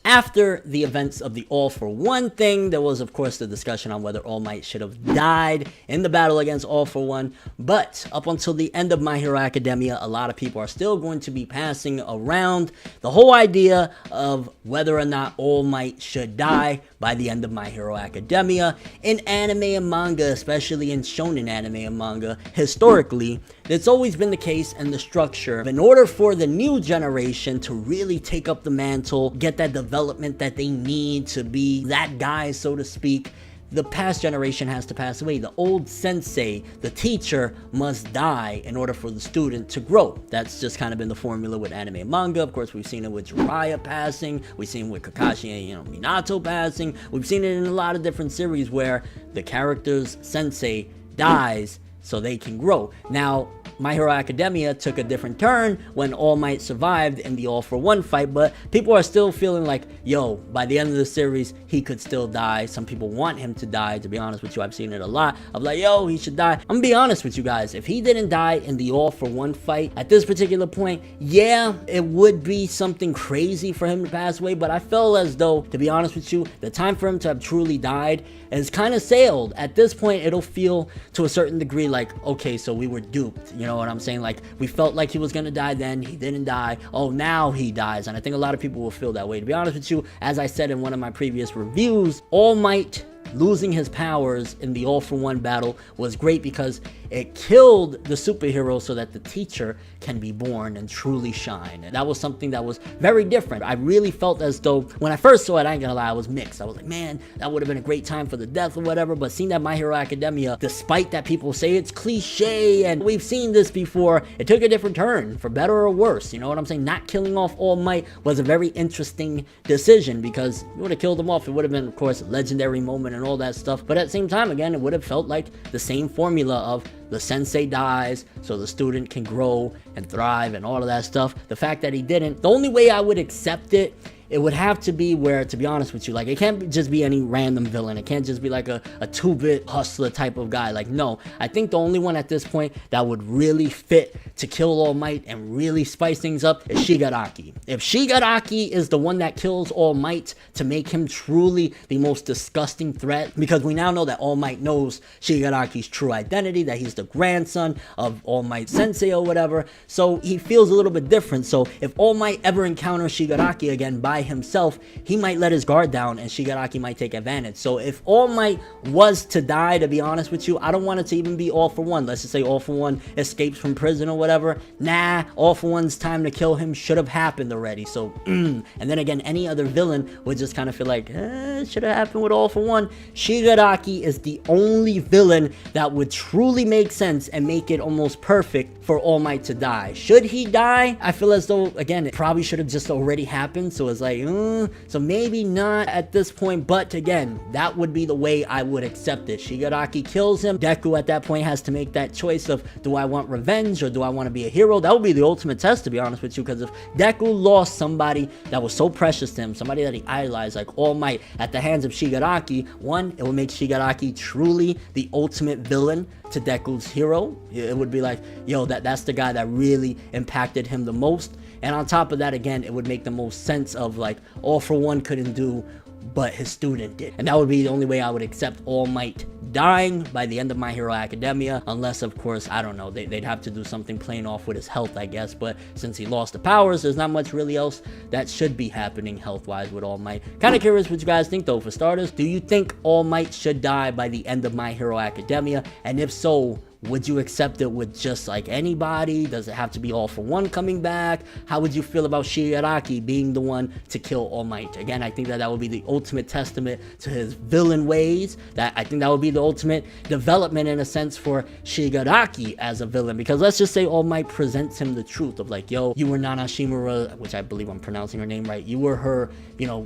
After the events of the All for One thing, there was of course the discussion on whether All Might should have died in the battle against All for One, but up until the end of My Hero Academia, a lot of people are still going to be passing around the whole idea of whether or not All Might should die by the end of My Hero Academia. In anime and manga, especially in shonen anime and manga, historically, it's always been the case and the structure. In order for the new generation to really take up the mantle, get that development that they need to be that guy, so to speak, the past generation has to pass away. The old sensei, the teacher, must die in order for the student to grow. That's just kind of been the formula with anime and manga. Of course, we've seen it with Jiraiya passing. We've seen it with Kakashi and, Minato passing. We've seen it in a lot of different series where the character's sensei dies so they can grow. Now, My Hero Academia took a different turn when All Might survived in the All for One fight, but people are still feeling like, yo, by the end of the series, he could still die. Some people want him to die. To be honest with you, I've seen it a lot of like, yo, he should die. I'm gonna be honest with you guys. If he didn't die in the All for One fight, at this particular point, yeah, it would be something crazy for him to pass away, but I felt as though, to be honest with you, the time for him to have truly died has kind of sailed. At this point, it'll feel to a certain degree like, okay, so we were duped. You know what I'm saying? Like, we felt like he was gonna die then, he didn't die, oh, now he dies. And I think a lot of people will feel that way. To be honest with you, as I said in one of my previous reviews, All Might losing his powers in the All for One battle was great because it killed the superhero so that the teacher can be born and truly shine. And that was something that was very different. I really felt as though, when I first saw it, I ain't gonna lie, I was mixed. I was like, man, that would have been a great time for the death or whatever, but seeing that My Hero Academia, despite that people say it's cliche and we've seen this before, it took a different turn, for better or worse. You know what I'm saying? Not killing off All Might was a very interesting decision, because you would have killed him off, it would have been, of course, a legendary moment and all that stuff, but at the same time, again, it would have felt like the same formula of the sensei dies so the student can grow and thrive and all of that stuff. The fact that he didn't, the only way I would accept it, it would have to be where, to be honest with you, like, it can't just be any random villain. It can't just be like a 2-bit hustler type of guy. Like, no, I think the only one at this point that would really fit to kill All Might and really spice things up is Shigaraki. If Shigaraki is the one that kills All Might to make him truly the most disgusting threat, because we now know that All Might knows Shigaraki's true identity, that he's the grandson of All Might Sensei or whatever, so he feels a little bit different. So if All Might ever encounters Shigaraki again by himself, he might let his guard down and Shigaraki might take advantage. So if All Might was to die, to be honest with you, I don't want it to even be All for One. Let's just say All for One escapes from prison or whatever. Nah, All for One's time to kill him should have happened already. So, and then again, any other villain would just kind of feel like, it should have happened with All for One. Shigaraki is the only villain that would truly make sense and make it almost perfect for All Might to die. Should he die? I feel as though, again, it probably should have just already happened. So it's like, so maybe not at this point, but again, that would be the way I would accept it. Shigaraki kills him. Deku at that point has to make that choice of, do I want revenge or do I want to be a hero? That would be the ultimate test, to be honest with you, because if Deku lost somebody that was so precious to him, somebody that he idolized like All Might at the hands of Shigaraki, one, it would make Shigaraki truly the ultimate villain to Deku's hero. It would be like, yo, that's the guy that really impacted him the most. And on top of that, again, it would make the most sense of like, All for One couldn't do, but his student did. And that would be the only way I would accept All Might dying by the end of My Hero Academia, unless, of course, I don't know, they'd have to do something playing off with his health, I guess. But since he lost the powers, there's not much really else that should be happening health-wise with All Might. Kind of curious what you guys think, though. For starters, do you think All Might should die by the end of My Hero Academia? And if so, would you accept it with just like anybody? Does it have to be All for One coming back? How would you feel about Shigaraki being the one to kill All Might? Again, I think that would be the ultimate testament to his villain ways. I think that would be the ultimate development in a sense for Shigaraki as a villain. Because let's just say All Might presents him the truth of like, yo, you were Nana Shimura, which I believe I'm pronouncing her name right. You were her,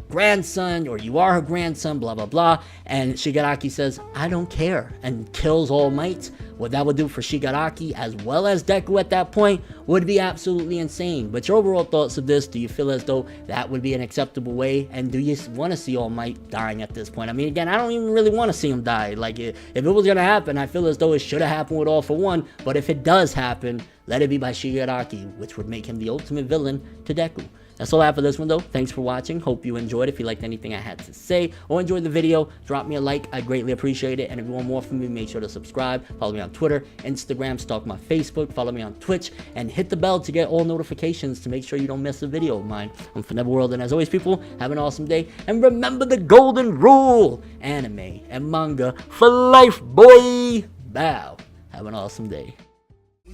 grandson, or you are her grandson, blah, blah, blah. And Shigaraki says, I don't care, and kills All Might. What that would do for Shigaraki as well as Deku at that point would be absolutely insane. But your overall thoughts of this, do you feel as though that would be an acceptable way? And do you want to see All Might dying at this point? I mean, again, I don't even really want to see him die. Like, if it was going to happen, I feel as though it should have happened with All for One. But if it does happen, let it be by Shigaraki, which would make him the ultimate villain to Deku. That's all I have for this one, though. Thanks for watching. Hope you enjoyed. If you liked anything I had to say or enjoyed the video, drop me a like. I greatly appreciate it. And if you want more from me, make sure to subscribe. Follow me on Twitter, Instagram, stalk my Facebook, follow me on Twitch, and hit the bell to get all notifications to make sure you don't miss a video of mine. I'm ForneverWorld, and as always, people, have an awesome day. And remember the golden rule: anime and manga for life, boy. Bow. Have an awesome day.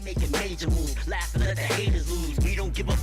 Make a major move, laugh and let the haters lose. We don't give a